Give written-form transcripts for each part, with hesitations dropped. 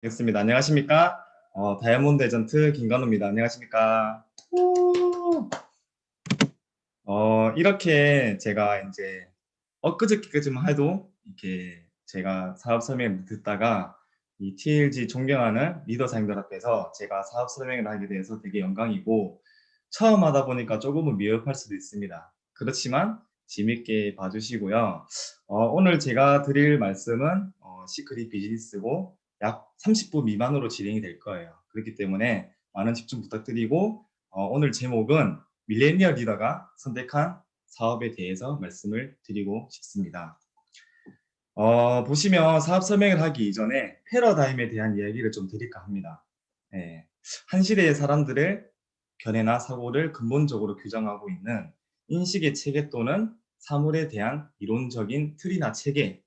반갑습니다. 안녕하십니까? 다이아몬드 에전트 김관우입니다. 안녕하십니까? 이렇게 제가 이제 엊그저께까지만 해도 이렇게 제가 사업 설명을 듣다가 이 TLG 존경하는 리더사님들 앞에서 제가 사업 설명을 하게 돼서 되게 영광이고, 처음 하다 보니까 조금은 미흡할 수도 있습니다. 그렇지만 재밌게 봐주시고요. 오늘 제가 드릴 말씀은 시크릿 비즈니스고 약 30분 미만으로 진행이 될 거예요. 그렇기 때문에 많은 집중 부탁드리고, 오늘 제목은 밀레니얼 리더가 선택한 사업에 대해서 말씀을 드리고 싶습니다. 보시면 사업 설명을 하기 이전에 패러다임에 대한 이야기를 좀 드릴까 합니다. 예, 한 시대의 사람들의 견해나 사고를 근본적으로 규정하고 있는 인식의 체계 또는 사물에 대한 이론적인 틀이나 체계,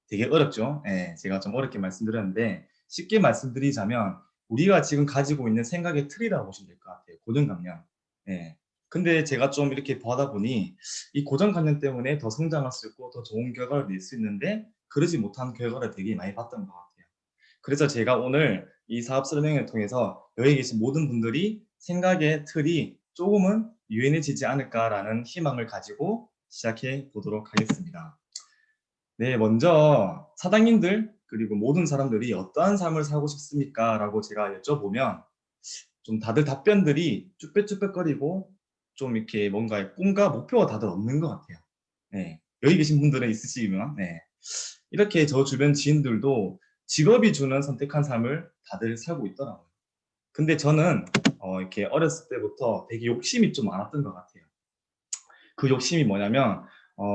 되게 어렵죠? 예, 제가 좀 어렵게 말씀드렸는데 쉽게 말씀드리자면 우리가 지금 가지고 있는 생각의 틀이라고 보시면 될 것 같아요. 고정관념. 예. 근데 제가 좀 이렇게 보다 보니 이 고정관념 때문에 더 성장할 수 있고 더 좋은 결과를 낼 수 있는데 그러지 못한 결과를 되게 많이 봤던 것 같아요. 그래서 제가 오늘 이 사업 설명을 통해서 여기 계신 모든 분들이 생각의 틀이 조금은 유연해지지 않을까라는 희망을 가지고 시작해 보도록 하겠습니다. 네, 먼저 사장님들 그리고 모든 사람들이 어떠한 삶을 살고 싶습니까? 라고 제가 여쭤보면 좀 다들 답변들이 쭈뼛쭈뼛거리고 좀 이렇게 뭔가 꿈과 목표가 다들 없는 것 같아요. 네, 여기 계신 분들은 있으시면 네. 이렇게 저 주변 지인들도 직업이 주는 선택한 삶을 다들 살고 있더라고요. 근데 저는 이렇게 어렸을 때부터 되게 욕심이 좀 많았던 것 같아요. 그 욕심이 뭐냐면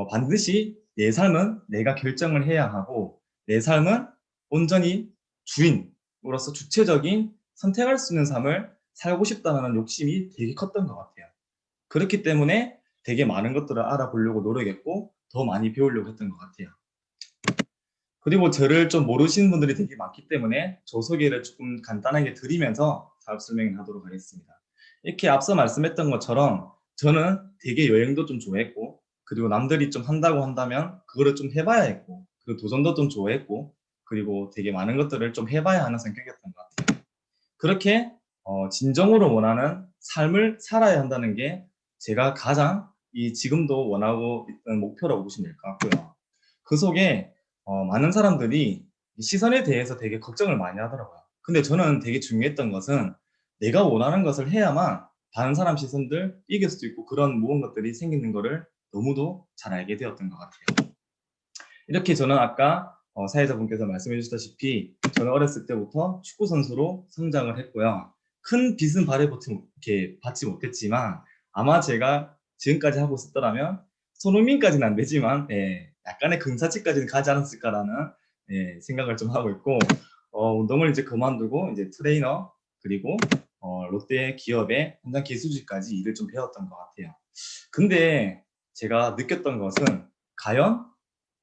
반드시 내 삶은 내가 결정을 해야 하고 내 삶은 온전히 주인으로서 주체적인 선택할 수 있는 삶을 살고 싶다는 욕심이 되게 컸던 것 같아요. 그렇기 때문에 되게 많은 것들을 알아보려고 노력했고 더 많이 배우려고 했던 것 같아요. 그리고 저를 좀 모르시는 분들이 되게 많기 때문에 저 소개를 조금 간단하게 드리면서 사업 설명을 하도록 하겠습니다. 이렇게 앞서 말씀했던 것처럼 저는 되게 여행도 좀 좋아했고, 그리고 남들이 좀 한다고 한다면 그거를 좀 해봐야 했고, 그리고 도전도 좀 좋아했고, 그리고 되게 많은 것들을 좀 해봐야 하는 성격이었던 것 같아요. 그렇게 진정으로 원하는 삶을 살아야 한다는 게 제가 가장 이 지금도 원하고 있는 목표라고 보시면 될 것 같고요. 그 속에 많은 사람들이 시선에 대해서 되게 걱정을 많이 하더라고요. 근데 저는 되게 중요했던 것은 내가 원하는 것을 해야만 다른 사람 시선들 이길 수도 있고 그런 모든 것들이 생기는 거를 너무도 잘 알게 되었던 것 같아요. 이렇게 저는 아까 사회자분께서 말씀해 주셨다시피 저는 어렸을 때부터 축구 선수로 성장을 했고요. 큰 빚은 이렇게 받지 못했지만 아마 제가 지금까지 하고 있었더라면 손흥민까지는 안 되지만 약간의 근사치까지는 가지 않았을까라는 생각을 좀 하고 있고 운동을 이제 그만두고 이제 트레이너 그리고 롯데 기업의 현장 기술직까지 일을 좀 배웠던 것 같아요. 근데 제가 느꼈던 것은 과연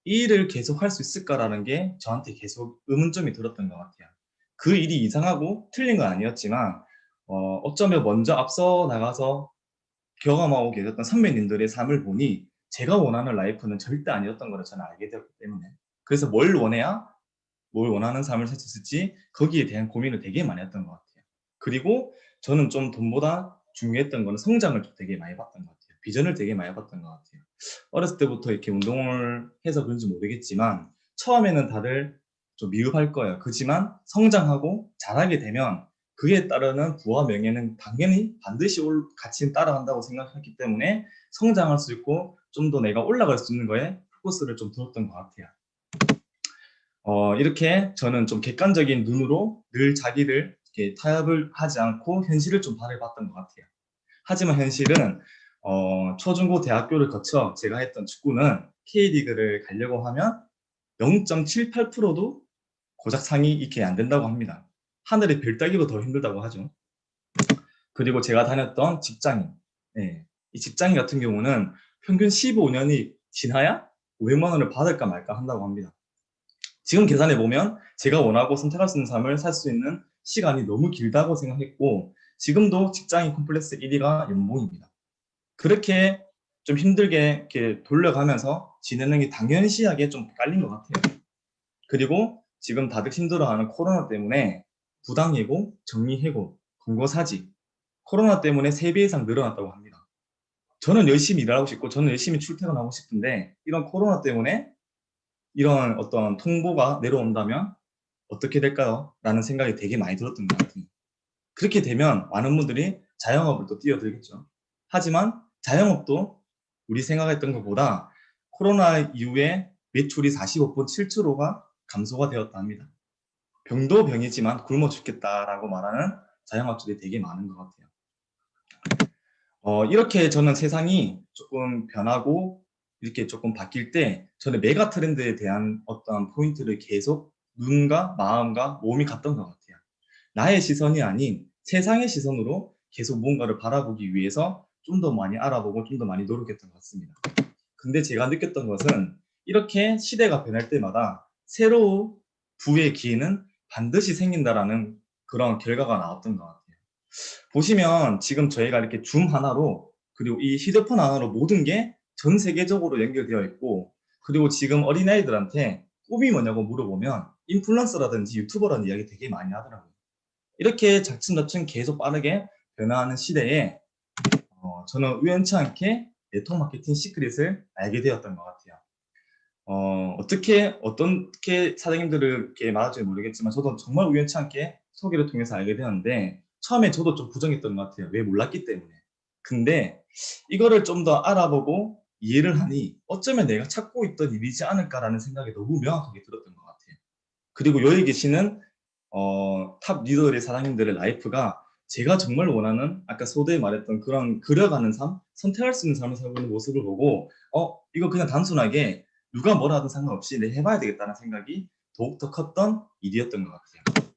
이 일을 계속 할 수 있을까라는 게 저한테 계속 의문점이 들었던 것 같아요. 그 일이 이상하고 틀린 건 아니었지만 어쩌면 먼저 앞서 나가서 경험하고 계셨던 선배님들의 삶을 보니 제가 원하는 라이프는 절대 아니었던 걸 저는 알게 되었기 때문에 그래서 뭘 원해야 뭘 원하는 삶을 살 수 있을지 거기에 대한 고민을 되게 많이 했던 것 같아요. 그리고 저는 좀 돈보다 중요했던 거는 성장을 좀 되게 많이 봤던 것 같아요. 비전을 되게 많이 봤던 것 같아요. 어렸을 때부터 이렇게 운동을 해서 그런지 모르겠지만 처음에는 다들 좀 미흡할 거예요. 그렇지만 성장하고 잘하게 되면 그에 따르는 부와 명예는 당연히 반드시 같이 따라간다고 생각했기 때문에 성장할 수 있고 좀 더 내가 올라갈 수 있는 거에 포커스를 좀 두었던 것 같아요. 이렇게 저는 좀 객관적인 눈으로 늘 자기를 이렇게 타협을 하지 않고 현실을 좀 바라봤던 것 같아요. 하지만 현실은 초중고 대학교를 거쳐 제가 했던 축구는 K리그를 가려고 하면 0.78%도 고작 상위 이렇게 안 된다고 합니다. 하늘의 별 따기로 더 힘들다고 하죠. 그리고 제가 다녔던 직장인, 이 직장인 같은 경우는 평균 15년이 지나야 500만 원을 받을까 말까 한다고 합니다. 지금 계산해 보면 제가 원하고 선택할 수 있는 삶을 살 수 있는 시간이 너무 길다고 생각했고 지금도 직장인 콤플렉스 1위가 연봉입니다. 그렇게 좀 힘들게 이렇게 돌려가면서 지내는 게 당연시하게 좀 깔린 것 같아요. 그리고 지금 다들 힘들어하는 코로나 때문에 부당해고, 정리해고, 권고사직, 코로나 때문에 3배 이상 늘어났다고 합니다. 저는 열심히 일하고 싶고 저는 열심히 출퇴근하고 싶은데 이런 코로나 때문에 이런 어떤 통보가 내려온다면 어떻게 될까요? 라는 생각이 되게 많이 들었던 것 같아요. 그렇게 되면 많은 분들이 자영업을 또 뛰어들겠죠. 하지만 자영업도 우리 생각했던 것보다 코로나 이후에 매출이 45.7%가 감소가 되었다 합니다. 병도 병이지만 굶어 죽겠다라고 말하는 자영업자들이 되게 많은 것 같아요. 이렇게 저는 세상이 조금 변하고 이렇게 조금 바뀔 때 저는 메가 트렌드에 대한 어떤 포인트를 계속 눈과 마음과 몸이 갔던 것 같아요. 나의 시선이 아닌 세상의 시선으로 계속 뭔가를 바라보기 위해서 좀 더 많이 알아보고 좀 더 많이 노력했던 것 같습니다. 근데 제가 느꼈던 것은 이렇게 시대가 변할 때마다 새로운 부의 기회는 반드시 생긴다라는 그런 결과가 나왔던 것 같아요. 보시면 지금 저희가 이렇게 줌 하나로 그리고 이 휴대폰 하나로 모든 게 전 세계적으로 연결되어 있고 그리고 지금 어린아이들한테 꿈이 뭐냐고 물어보면 인플루언서라든지 유튜버라는 이야기 되게 많이 하더라고요. 이렇게 차츰차츰 계속 빠르게 변화하는 시대에 저는 우연치 않게 네트워크 마케팅 시크릿을 알게 되었던 것 같아요. 어떻게 사장님들을 이렇게 말할지 모르겠지만 저도 정말 우연치 않게 소개를 통해서 알게 되었는데 처음에 저도 좀 부정했던 것 같아요. 왜 몰랐기 때문에. 근데 이거를 좀 더 알아보고 이해를 하니 어쩌면 내가 찾고 있던 일이지 않을까라는 생각이 너무 명확하게 들었던 것 같아요. 그리고 여기 계시는 탑 리더들의 사장님들의 라이프가 제가 정말 원하는 아까 소대에 말했던 그런 그려가는 삶, 선택할 수 있는 삶을 살고 있는 모습을 보고 이거 그냥 단순하게 누가 뭐라 하든 상관없이 내 해봐야 되겠다는 생각이 더욱더 컸던 일이었던 것 같아요.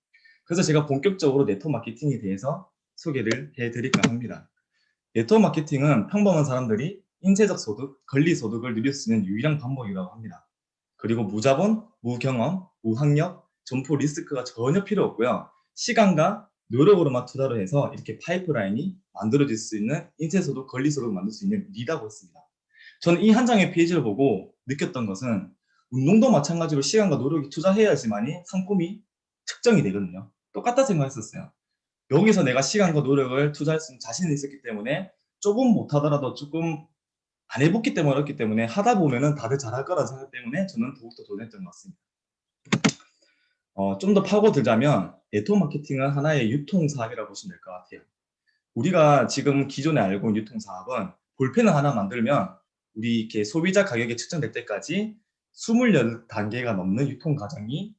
그래서 제가 본격적으로 네트워크 마케팅에 대해서 소개를 해드릴까 합니다. 네트워크 마케팅은 평범한 사람들이 인쇄적 소득, 권리 소득을 누릴 수 있는 유일한 방법이라고 합니다. 그리고 무자본, 무경험, 무학력, 점포 리스크가 전혀 필요 없고요. 시간과 노력으로만 투자를 해서 이렇게 파이프라인이 만들어질 수 있는 인쇄소득, 권리소득을 만들 수 있는 일이라고 했습니다. 저는 이 한 장의 페이지를 보고 느꼈던 것은 운동도 마찬가지로 시간과 노력이 투자해야지만이 상품이 측정이 되거든요. 똑같다 생각했었어요. 여기서 내가 시간과 노력을 투자할 수 있는 자신이 있었기 때문에 조금 못하더라도 조금 안 해봤기 때문에 어렵기 때문에 하다 보면은 다들 잘할 거라는 생각 때문에 저는 더욱더 도전했던 것 같습니다. 좀 더 파고들자면 네트워크 마케팅은 하나의 유통 사업이라고 보시면 될 것 같아요. 우리가 지금 기존에 알고 있는 유통 사업은 볼펜을 하나 만들면 우리 이렇게 소비자 가격이 측정될 때까지 28단계가 넘는 유통 과정이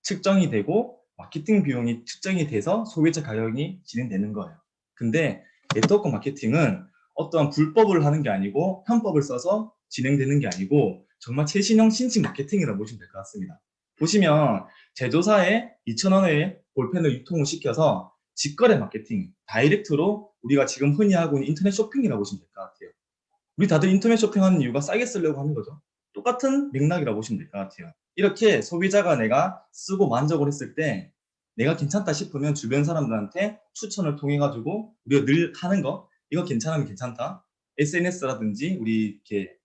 측정이 되고 마케팅 비용이 측정이 돼서 소비자 가격이 진행되는 거예요. 근데 네트워크 마케팅은 어떠한 불법을 하는 게 아니고 편법을 써서 진행되는 게 아니고 정말 최신형 신식 마케팅이라고 보시면 될 것 같습니다. 보시면 제조사에 2,000원에 볼펜을 유통을 시켜서 직거래 마케팅, 다이렉트로 우리가 지금 흔히 하고 있는 인터넷 쇼핑이라고 보시면 될 것 같아요. 우리 다들 인터넷 쇼핑하는 이유가 싸게 쓰려고 하는 거죠. 똑같은 맥락이라고 보시면 될 것 같아요. 이렇게 소비자가 내가 쓰고 만족을 했을 때 내가 괜찮다 싶으면 주변 사람들한테 추천을 통해 가지고 우리가 늘 하는 거 이거 괜찮으면 괜찮다. SNS라든지 우리 이렇게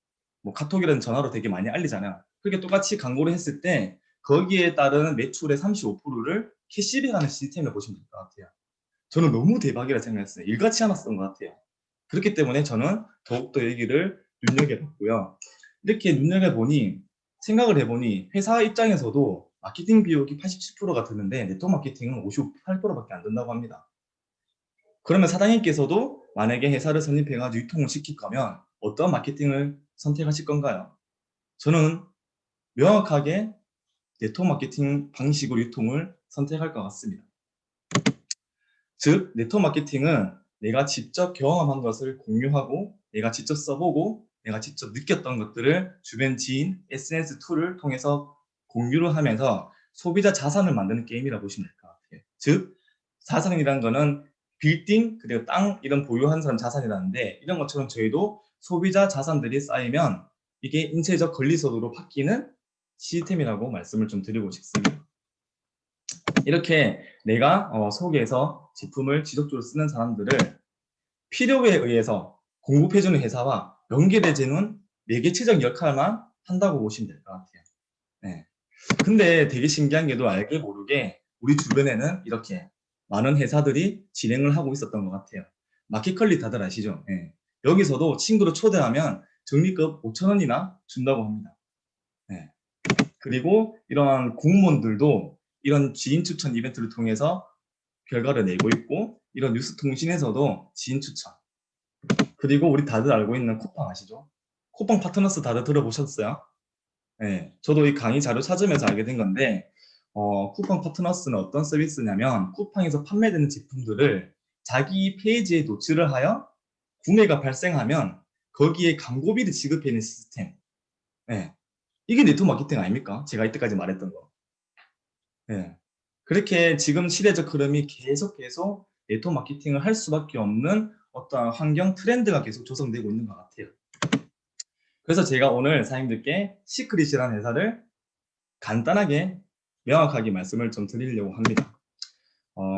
뭐 카톡이라는 전화로 되게 많이 알리잖아요. 그렇게 똑같이 광고를 했을 때 거기에 따른 매출의 35%를 캐시백하는 시스템을 보시면 될 것 같아요. 저는 너무 대박이라 생각했어요. 일같이 않았던 것 같아요. 그렇기 때문에 저는 더욱더 얘기를 눈여겨봤고요. 이렇게 눈여겨보니 생각을 해보니 회사 입장에서도 마케팅 비용이 87%가 드는데 네트워크 마케팅은 58%밖에 안 든다고 합니다. 그러면 사장님께서도 만약에 회사를 설립해가지고 유통을 시킬 거면 어떤 마케팅을 선택하실 건가요? 저는 명확하게 네트워크 마케팅 방식으로 유통을 선택할 것 같습니다. 즉, 네트워크 마케팅은 내가 직접 경험한 것을 공유하고 내가 직접 써보고 내가 직접 느꼈던 것들을 주변 지인, SNS 툴을 통해서 공유를 하면서 소비자 자산을 만드는 게임이라고 보시면 될 것 같아요. 즉, 자산이라는 거는 빌딩, 그리고 땅 이런 보유한 사람 자산이라는데 이런 것처럼 저희도 소비자 자산들이 쌓이면 이게 인체적 권리소득으로 바뀌는 시스템이라고 말씀을 좀 드리고 싶습니다. 이렇게 내가 소개해서 제품을 지속적으로 쓰는 사람들을 필요에 의해서 공급해주는 회사와 연결해주는 매개체적 역할만 한다고 보시면 될 것 같아요. 네. 근데 되게 신기한 게도 알게 모르게 우리 주변에는 이렇게 많은 회사들이 진행을 하고 있었던 것 같아요. 마켓컬리 다들 아시죠? 예. 여기서도 친구를 초대하면 적립금 5,000원이나 준다고 합니다. 예. 그리고 이러한 공무원들도 이런 지인 추천 이벤트를 통해서 결과를 내고 있고, 이런 뉴스 통신에서도 지인 추천, 그리고 우리 다들 알고 있는 쿠팡 아시죠? 쿠팡 파트너스 다들 들어보셨어요? 네, 저도 이 강의 자료 찾으면서 알게 된 건데, 쿠팡 파트너스는 어떤 서비스냐면 쿠팡에서 판매되는 제품들을 자기 페이지에 노출을 하여 구매가 발생하면 거기에 광고비를 지급해내는 시스템. 네, 이게 네트워크 마케팅 아닙니까? 제가 이때까지 말했던 거. 네. 그렇게 지금 시대적 흐름이 계속 네트워크 마케팅을 할 수밖에 없는 어떤 환경 트렌드가 계속 조성되고 있는 것 같아요. 그래서 제가 오늘 사장님들께 시크릿이라는 회사를 간단하게 명확하게 말씀을 좀 드리려고 합니다.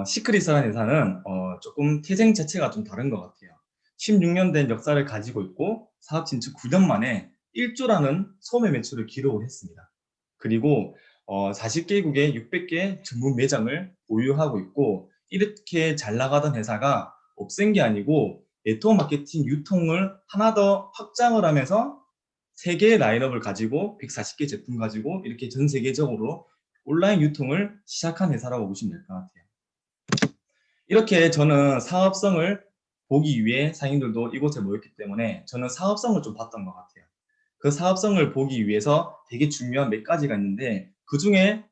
시크릿이라는 회사는 조금 태생 자체가 좀 다른 것 같아요. 16년 된 역사를 가지고 있고 사업 진출 9년 만에 1조라는 소매 매출을 기록을 했습니다. 그리고 40개국에 600개 전문 매장을 보유하고 있고, 이렇게 잘 나가던 회사가 없앤 게 아니고 네트워크 마케팅 유통을 하나 더 확장을 하면서 3개의 라인업을 가지고 140개 제품 가지고 이렇게 전 세계적으로 온라인 유통을 시작한 회사라고 보시면 될 것 같아요. 이렇게 저는 사업성을 보기 위해 사장님들도 이곳에 모였기 때문에 저는 사업성을 좀 봤던 것 같아요. 그 사업성을 보기 위해서 되게 중요한 몇 가지가 있는데, 그 중에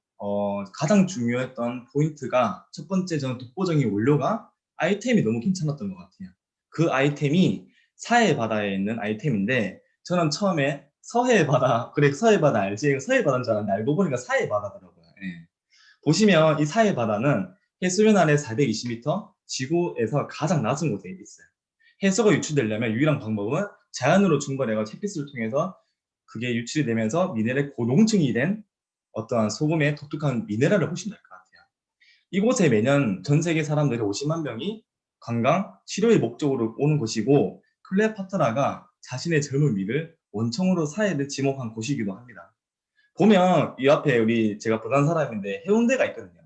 가장 중요했던 포인트가, 첫 번째 저는 독보적인 원료가 아이템이 너무 괜찮았던 것 같아요. 그 아이템이 사해 바다에 있는 아이템인데, 저는 처음에 서해 바다, 그래 서해 바다 알지? 서해 바다인 줄 알았는데 알고 보니까 사해 바다더라고요. 예. 보시면 이 사해 바다는 해수면 아래 420m, 지구에서 가장 낮은 곳에 있어요. 해수가 유출되려면 유일한 방법은 자연으로 증발해서 햇빛을 통해서 그게 유출이 되면서 미네랄 고농증이 된 어떠한 소금의 독특한 미네랄을 보시면 될 것 같아요. 이곳에 매년 전 세계 사람들이 50만 명이 관광, 치료의 목적으로 오는 곳이고, 클레오파트라가 자신의 젊은 미를 원청으로 사해를 지목한 곳이기도 합니다. 보면 이 앞에 우리 제가 부산 사람인데 해운대가 있거든요.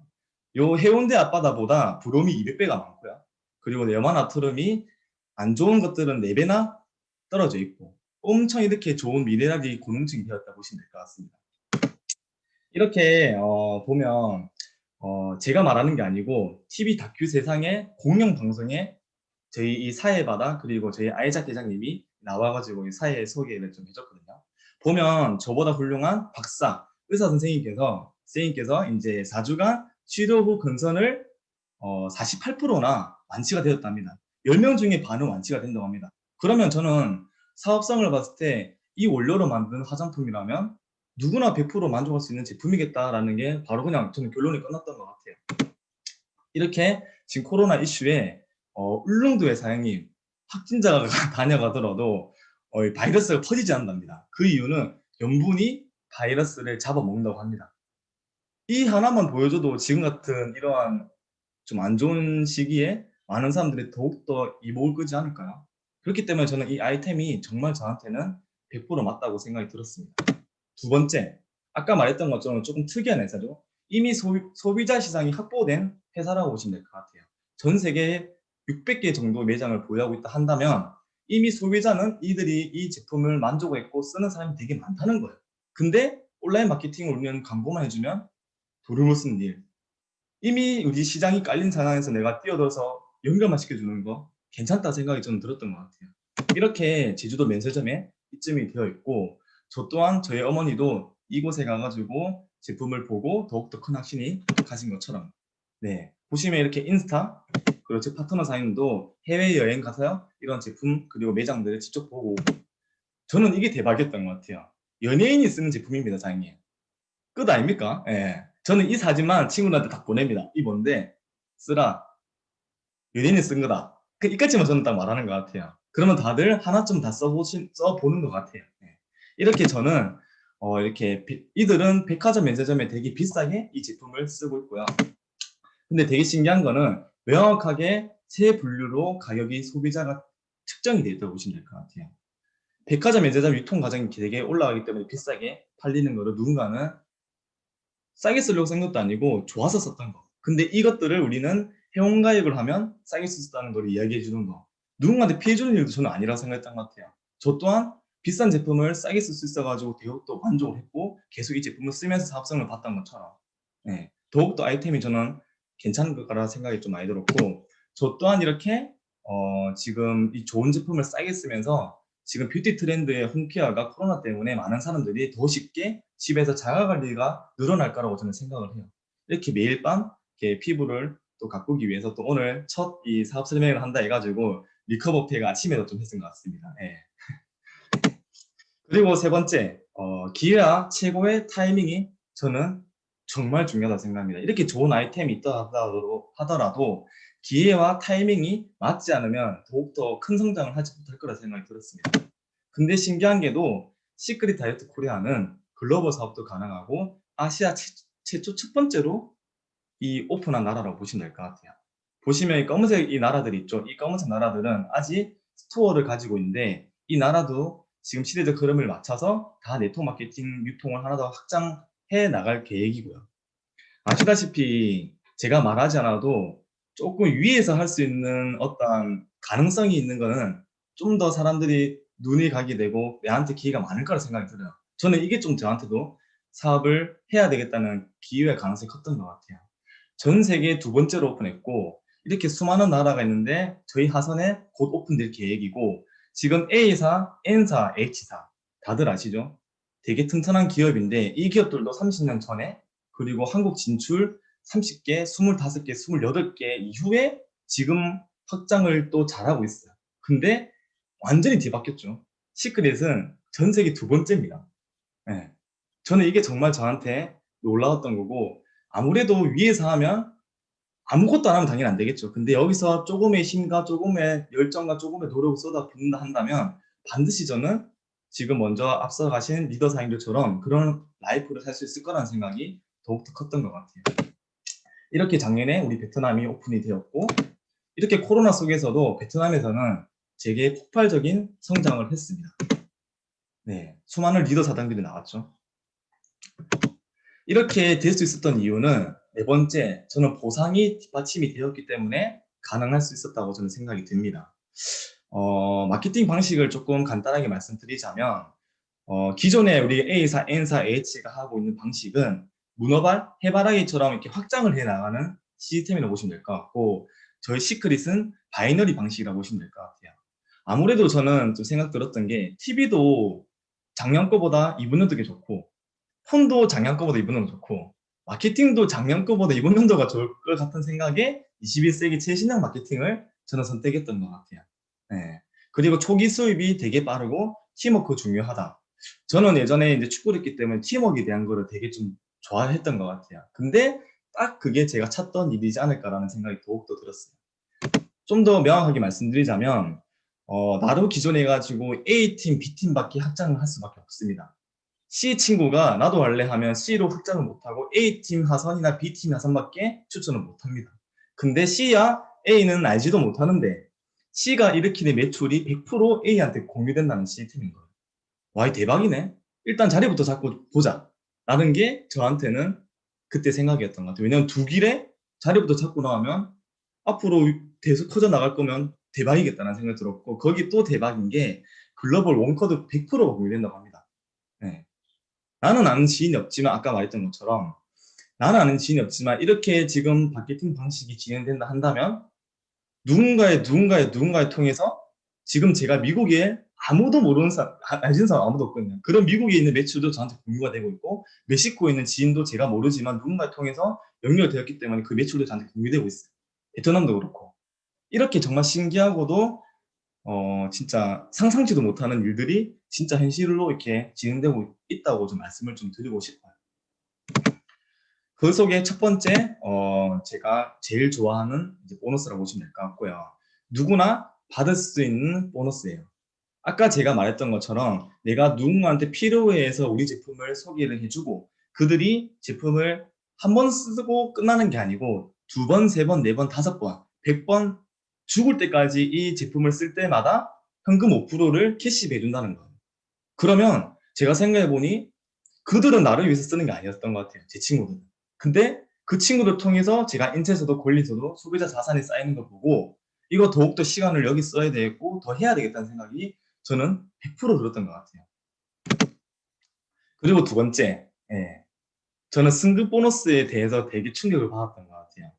요 해운대 앞바다보다 부름이 200배가 많고요. 그리고 여만아트름이 안 좋은 것들은 4배나 떨어져 있고, 엄청 이렇게 좋은 미네랄이 고농증이 되었다 보시면 될 것 같습니다. 이렇게 보면 제가 말하는 게 아니고 TV 다큐 세상의 공영 방송에 저희 이 사회바다 그리고 저희 아이작 대장님이 나와가지고 이 사회 소개를 좀 해줬거든요. 보면 저보다 훌륭한 박사, 의사 선생님께서 이제 4주간 치료 후 근선을 48%나 완치가 되었답니다. 10명 중에 반은 완치가 된다고 합니다. 그러면 저는 사업성을 봤을 때 이 원료로 만든 화장품이라면 누구나 100% 만족할 수 있는 제품이겠다라는 게 바로 그냥 저는 결론이 끝났던 것 같아요. 이렇게 지금 코로나 이슈에 울릉도의 사장님, 확진자가 다녀가더라도 바이러스가 퍼지지 않는답니다. 그 이유는 염분이 바이러스를 잡아먹는다고 합니다. 이 하나만 보여줘도 지금 같은 이러한 좀 안 좋은 시기에 많은 사람들이 더욱더 이목을 끄지 않을까요? 그렇기 때문에 저는 이 아이템이 정말 저한테는 100% 맞다고 생각이 들었습니다. 두 번째, 아까 말했던 것처럼 조금 특이한 회사죠. 이미 소비자 시장이 확보된 회사라고 보시면 될 것 같아요. 전 세계에 600개 정도 매장을 보유하고 있다 한다면 이미 소비자는 이들이 이 제품을 만족했고 쓰는 사람이 되게 많다는 거예요. 근데 온라인 마케팅을 우리는 광고만 해주면 도를 못 쓰는 일. 이미 우리 시장이 깔린 상황에서 내가 뛰어들어서 연결만 시켜주는 거 괜찮다 생각이 저는 들었던 것 같아요. 이렇게 제주도 면세점에 입점이 되어 있고, 저 또한 저희 어머니도 이곳에 가가지고 제품을 보고 더욱더 큰 확신이 가진 것처럼, 네, 보시면 이렇게 인스타 그리고 제 파트너 사장님도 해외여행 가서요 이런 제품 그리고 매장들을 직접 보고, 저는 이게 대박이었던 것 같아요. 연예인이 쓰는 제품입니다, 사장님. 끝 아닙니까? 예. 저는 이 사진만 친구들한테 다 보냅니다. 이 뭔데? 쓰라. 연예인이 쓴 거다. 이까지만 저는 딱 말하는 것 같아요. 그러면 다들 하나쯤 다 써보는 것 같아요. 예. 이렇게 저는 이렇게 이들은 백화점 면세점에 되게 비싸게 이 제품을 쓰고 있고요. 근데 되게 신기한 거는 명확하게 세 분류로 가격이 소비자가 측정이 되어 있다고 보시면 될 것 같아요. 백화점 면세점 유통 과정이 되게 올라가기 때문에 비싸게 팔리는 거를 누군가는 싸게 쓰려고 쓴 것도 아니고 좋아서 썼던 거. 근데 이것들을 우리는 회원가입을 하면 싸게 쓸 수 있다는 걸 이야기해 주는 거. 누군가한테 피해 주는 일도 저는 아니라고 생각했던 것 같아요. 저 또한 비싼 제품을 싸게 쓸 수 있어가지고 더욱더 만족을 했고 계속 이 제품을 쓰면서 사업성을 봤던 것처럼 더욱더 아이템이 저는 괜찮은 거라 생각이 좀 많이 들었고 저 또한 이렇게 지금 이 좋은 제품을 싸게 쓰면서 지금 뷰티 트렌드의 홍피아가 코로나 때문에 많은 사람들이 더 쉽게 집에서 자가관리가 늘어날 거라고 저는 생각을 해요. 이렇게 매일 밤 이렇게 피부를 또 가꾸기 위해서 또 오늘 첫 이 사업 설명을 한다 해가지고 리커버 팩 아침에도 좀 했은 것 같습니다. 예. 그리고 세 번째, 기회와 최고의 타이밍이 저는 정말 중요하다고 생각합니다. 이렇게 좋은 아이템이 있다 하더라도 기회와 타이밍이 맞지 않으면 더욱더 큰 성장을 하지 못할 거라 생각이 들었습니다. 근데 신기한 게도 시크릿 다이어트 코리아는 글로벌 사업도 가능하고 아시아 최초 첫 번째로 이 오픈한 나라라고 보시면 될 것 같아요. 보시면 이 검은색 이 나라들 있죠. 이 검은색 나라들은 아직 스토어를 가지고 있는데 이 나라도 지금 시대적 흐름을 맞춰서 다 네트워크 마케팅 유통을 하나 더 확장해 나갈 계획이고요. 아시다시피 제가 말하지 않아도 조금 위에서 할 수 있는 어떤 가능성이 있는 거는 좀 더 사람들이 눈이 가게 되고 내한테 기회가 많을 거라 생각이 들어요. 저는 이게 좀 저한테도 사업을 해야 되겠다는 기회의 가능성이 컸던 것 같아요. 전 세계 두 번째로 오픈했고 이렇게 수많은 나라가 있는데 저희 하선에 곧 오픈될 계획이고 지금 A사, N사, H사 다들 아시죠? 되게 튼튼한 기업인데 이 기업들도 30년 전에 그리고 한국 진출 30개, 25개, 28개 이후에 지금 확장을 또 잘하고 있어요. 근데 완전히 뒤바뀌었죠. 시크릿은 전 세계 두 번째입니다. 네. 저는 이게 정말 저한테 놀라웠던 거고 아무래도 위에서 하면 아무것도 안 하면 당연히 안 되겠죠. 근데 여기서 조금의 힘과 조금의 열정과 조금의 노력을 쏟아붓는다 한다면 반드시 저는 지금 먼저 앞서가신 리더 사님들처럼 그런 라이프를 살 수 있을 거라는 생각이 더욱더 컸던 것 같아요. 이렇게 작년에 우리 베트남이 오픈이 되었고 이렇게 코로나 속에서도 베트남에서는 되게 폭발적인 성장을 했습니다. 네, 수많은 리더 사장들이 나왔죠. 이렇게 될 수 있었던 이유는 네 번째, 저는 보상이 뒷받침이 되었기 때문에 가능할 수 있었다고 저는 생각이 듭니다. 마케팅 방식을 조금 간단하게 말씀드리자면 기존에 우리 A사, N사, H가 하고 있는 방식은 문어발, 해바라기처럼 이렇게 확장을 해 나가는 시스템이라고 보시면 될 것 같고 저희 시크릿은 바이너리 방식이라고 보시면 될 것 같아요. 아무래도 저는 좀 생각 들었던 게 TV도 작년 거보다 이번 연도가 좋고 폰도 작년 거보다 이번 연도 좋고 마케팅도 작년 거보다 이번 연도가 좋을 것 같은 생각에 21세기 최신형 마케팅을 저는 선택했던 것 같아요. 네. 그리고 초기 수입이 되게 빠르고 팀워크 중요하다. 저는 예전에 이제 축구를 했기 때문에 팀워크에 대한 거를 되게 좀 좋아했던 것 같아요. 근데 딱 그게 제가 찾던 일이지 않을까라는 생각이 더욱더 들었어요. 좀 더 명확하게 말씀드리자면 나로 기존에 해가지고 A팀, B팀밖에 확장을 할 수밖에 없습니다. C 친구가 나도 할래 하면 C로 확장을 못하고 A팀 하선이나 B팀 하선밖에 추천을 못합니다. 근데 C야 A는 알지도 못하는데 C가 일으키는 매출이 100% A한테 공유된다는 시스템인 거예요. 와, 이 대박이네. 일단 자리부터 잡고 보자. 라는 게 저한테는 그때 생각이었던 것 같아요. 왜냐면 두 길에 자리부터 잡고 나오면 앞으로 계속 커져 나갈 거면 대박이겠다는 생각이 들었고 거기 또 대박인 게 글로벌 원커드 100%가 공유된다고 합니다. 네. 나는 아는 지인이 없지만 아까 말했던 것처럼 나는 아는 지인이 없지만 이렇게 지금 마케팅 방식이 진행된다 한다면 누군가의 통해서 지금 제가 미국에 아무도 모르는 사람, 알지는 사람 아무도 없거든요. 그런 미국에 있는 매출도 저한테 공유가 되고 있고 멕시코에 있는 지인도 제가 모르지만 누군가를 통해서 연결되었기 때문에 그 매출도 저한테 공유되고 있어요. 베트남도 그렇고. 이렇게 정말 신기하고도 진짜 상상치도 못하는 일들이 진짜 현실로 이렇게 진행되고 있다고 좀 말씀을 좀 드리고 싶어요. 그 속에 첫 번째, 제가 제일 좋아하는 이제 보너스라고 보시면 될 것 같고요. 누구나 받을 수 있는 보너스예요. 아까 제가 말했던 것처럼 내가 누군가한테 필요해서 우리 제품을 소개를 해주고 그들이 제품을 한 번 쓰고 끝나는 게 아니고 두 번, 세 번, 네 번, 다섯 번, 100번 죽을 때까지 이 제품을 쓸 때마다 현금 5%를 캐시해 준다는 거예요. 그러면 제가 생각해 보니 그들은 나를 위해서 쓰는 게 아니었던 것 같아요. 제 친구들은. 근데 그 친구를 통해서 제가 인체에서도 권리에서도 소비자 자산이 쌓이는 걸 보고 이거 더욱더 시간을 여기 써야 되겠고 더 해야 되겠다는 생각이 저는 100% 들었던 것 같아요. 그리고 두 번째, 저는 승급 보너스에 대해서 되게 충격을 받았던 것 같아요.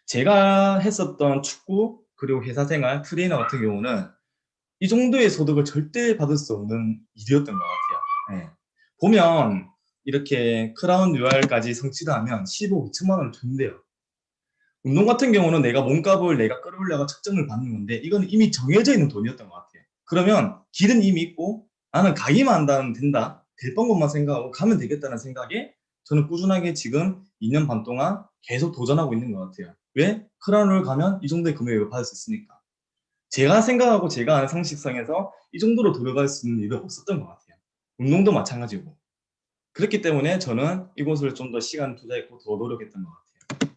제가 했었던 축구 그리고 회사 생활 트레이너 같은 경우는 이 정도의 소득을 절대 받을 수 없는 일이었던 것 같아요. 보면 이렇게 크라운 UR까지 성취를 하면 15, 2천만 원을 준대요. 운동 같은 경우는 내가 몸값을 내가 끌어올려가 측정을 받는 건데 이건 이미 정해져 있는 돈이었던 것 같아요. 그러면 길은 이미 있고 나는 가기만 한다면 된다. 될 방법만 생각하고 가면 되겠다는 생각에 저는 꾸준하게 지금 2년 반 동안 계속 도전하고 있는 것 같아요. 왜? 크라운을 가면 이 정도의 금액을 받을 수 있으니까. 제가 생각하고 제가 아는 상식상에서 이 정도로 들어갈 수 있는 일은 없었던 것 같아요. 운동도 마찬가지고. 그렇기 때문에 저는 이곳을 좀 더 시간 투자했고 더 노력했던 것 같아요.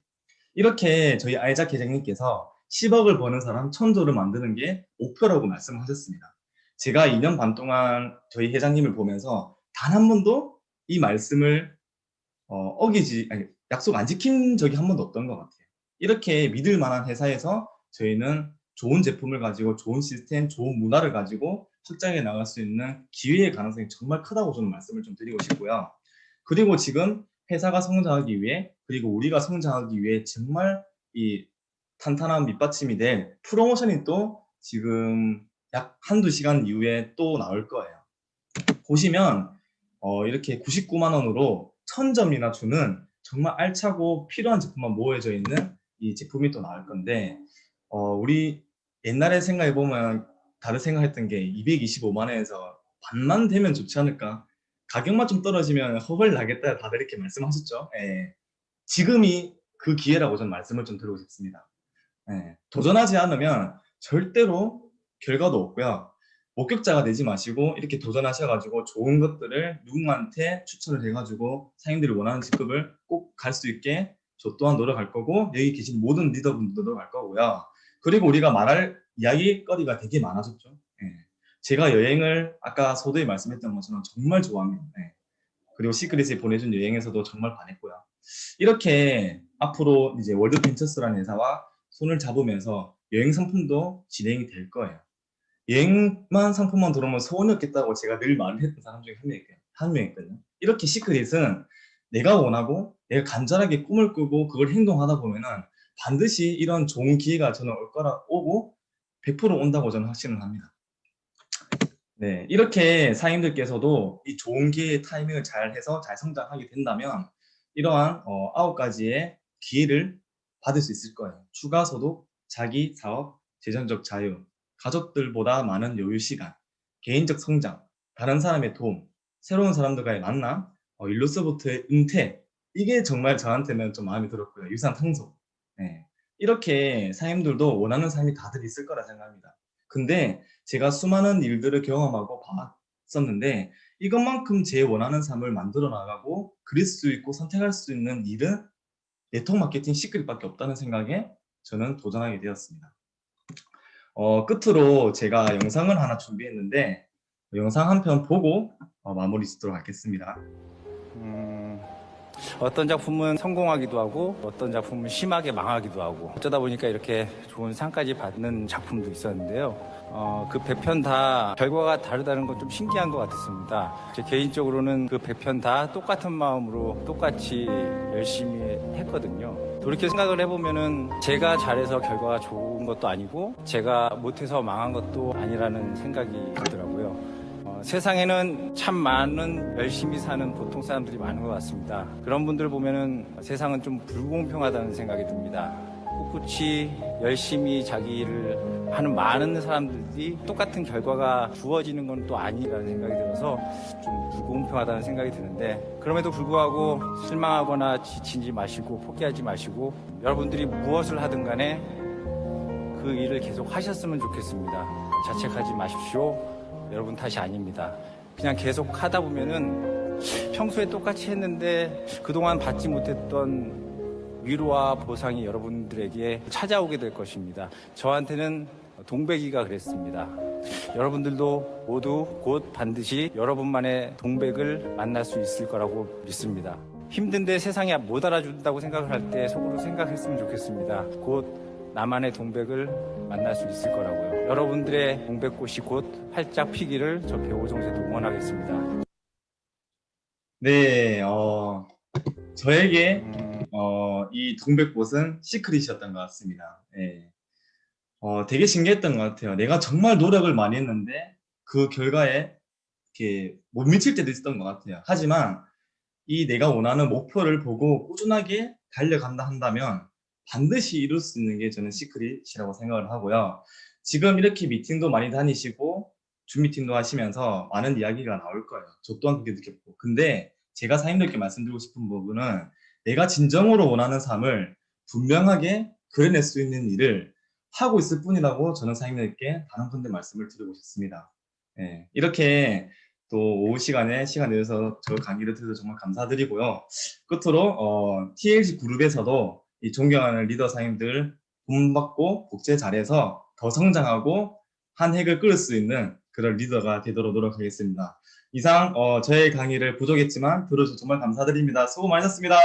이렇게 저희 알작 회장님께서 10억을 버는 사람 1000조를 만드는 게 목표라고 말씀하셨습니다. 제가 2년 반 동안 저희 회장님을 보면서 단 한 번도 이 말씀을 약속 안 지킨 적이 한 번도 없던 것 같아요. 이렇게 믿을 만한 회사에서 저희는 좋은 제품을 가지고 좋은 시스템, 좋은 문화를 가지고 확장해 나갈 수 있는 기회의 가능성이 정말 크다고 저는 말씀을 좀 드리고 싶고요. 그리고 지금 회사가 성장하기 위해 그리고 우리가 성장하기 위해 정말 이 탄탄한 밑받침이 될 프로모션이 또 지금 약 한두 시간 이후에 또 나올 거예요. 보시면 이렇게 99만 원으로 1000점이나 주는 정말 알차고 필요한 제품만 모여져 있는 이 제품이 또 나올 건데 우리 옛날에 생각해 보면 다른 생각했던 게 225만 원에서 반만 되면 좋지 않을까? 가격만 좀 떨어지면 허벌 나겠다 다들 이렇게 말씀하셨죠. 지금이 그 기회라고 저는 말씀을 좀 드리고 싶습니다. 도전하지 않으면 절대로 결과도 없고요. 목격자가 되지 마시고 이렇게 도전하셔가지고 좋은 것들을 누군가한테 추천을 해가지고 사장님들이 원하는 직급을 꼭 갈 수 있게 저 또한 노력할 거고 여기 계신 모든 리더분들도 노력할 거고요. 그리고 우리가 말할 이야기거리가 되게 많아졌죠. 제가 여행을 아까 서두에 말씀했던 것처럼 정말 좋아합니다. 그리고 시크릿이 보내준 여행에서도 정말 반했고요. 이렇게 앞으로 이제 월드 벤처스라는 회사와 손을 잡으면서 여행 상품도 진행이 될 거예요. 여행만 상품만 들어오면 소원이 없겠다고 제가 늘 말을 했던 사람 중에 한 명이거든요. 이렇게 시크릿은 내가 원하고 내가 간절하게 꿈을 꾸고 그걸 행동하다 보면은 반드시 이런 좋은 기회가 저는 올 거라 오고 100% 온다고 저는 확신을 합니다. 네, 이렇게 사장님들께서도 이 좋은 기회의 타이밍을 잘 해서 잘 성장하게 된다면 이러한 9가지의 기회를 받을 수 있을 거예요. 추가 소득, 자기 사업, 재정적 자유, 가족들보다 많은 여유 시간, 개인적 성장, 다른 사람의 도움, 새로운 사람들과의 만남, 일로서부터의 은퇴. 이게 정말 저한테는 좀 마음에 들었고요. 유산 상속. 네. 이렇게 사장님들도 원하는 삶이 다들 있을 거라 생각합니다. 근데 제가 수많은 일들을 경험하고 봤었는데 이것만큼 제 원하는 삶을 만들어 나가고 그릴 수 있고 선택할 수 있는 일은 네트워크 마케팅 시크릿밖에 없다는 생각에 저는 도전하게 되었습니다. 끝으로 제가 영상을 하나 준비했는데 영상 한 편 보고 마무리 짓도록 하겠습니다. 어떤 작품은 성공하기도 하고 어떤 작품은 심하게 망하기도 하고 어쩌다 보니까 이렇게 좋은 상까지 받는 작품도 있었는데요. 그 100편 다 결과가 다르다는 건 좀 신기한 것 같았습니다. 제 개인적으로는 그 100편 다 똑같은 마음으로 똑같이 열심히 했거든요. 돌이켜 생각을 해보면은 제가 잘해서 결과가 좋은 것도 아니고 제가 못해서 망한 것도 아니라는 생각이 들더라고요. 세상에는 참 많은 열심히 사는 보통 사람들이 많은 것 같습니다. 그런 분들 보면은 세상은 좀 불공평하다는 생각이 듭니다. 꿋꿋이 열심히 자기 일을 하는 많은 사람들이 똑같은 결과가 주어지는 건 또 아니라는 생각이 들어서 좀 불공평하다는 생각이 드는데 그럼에도 불구하고 실망하거나 지치지 마시고 포기하지 마시고 여러분들이 무엇을 하든 간에 그 일을 계속 하셨으면 좋겠습니다. 자책하지 마십시오. 여러분 탓이 아닙니다. 그냥 계속 하다 보면은 평소에 똑같이 했는데 그동안 받지 못했던 위로와 보상이 여러분들에게 찾아오게 될 것입니다. 저한테는 동백이가 그랬습니다. 여러분들도 모두 곧 반드시 여러분만의 동백을 만날 수 있을 거라고 믿습니다. 힘든데 세상이 못 알아준다고 생각을 할 때 속으로 생각했으면 좋겠습니다. 곧 나만의 동백을 만날 수 있을 거라고요. 여러분들의 동백꽃이 곧 활짝 피기를 저 배우종세도 응원하겠습니다. 네, 저에게 이 동백꽃은 시크릿이었던 것 같습니다. 예. 되게 신기했던 것 같아요. 내가 정말 노력을 많이 했는데 그 결과에 이렇게 못 미칠 때도 있었던 것 같아요. 하지만 이 내가 원하는 목표를 보고 꾸준하게 달려간다 한다면 반드시 이룰 수 있는 게 저는 시크릿이라고 생각을 하고요. 지금 이렇게 미팅도 많이 다니시고 줌 미팅도 하시면서 많은 이야기가 나올 거예요. 저 또한 그렇게 느꼈고. 근데 제가 사장님들께 말씀드리고 싶은 부분은 내가 진정으로 원하는 삶을 분명하게 그려낼 수 있는 일을 하고 있을 뿐이라고 저는 사장님들께 다른 분들 말씀을 드리고 싶습니다. 예, 이렇게 또 오후 시간에 시간 내서 저 강의를 들어서 정말 감사드리고요. 끝으로 TLC 그룹에서도 이 존경하는 리더 사님들 본받고 복제 잘해서 더 성장하고 한 획을 끌을 수 있는 그런 리더가 되도록 노력하겠습니다. 이상 저의 강의를 부족했지만 들어주셔서 정말 감사드립니다. 수고 많으셨습니다.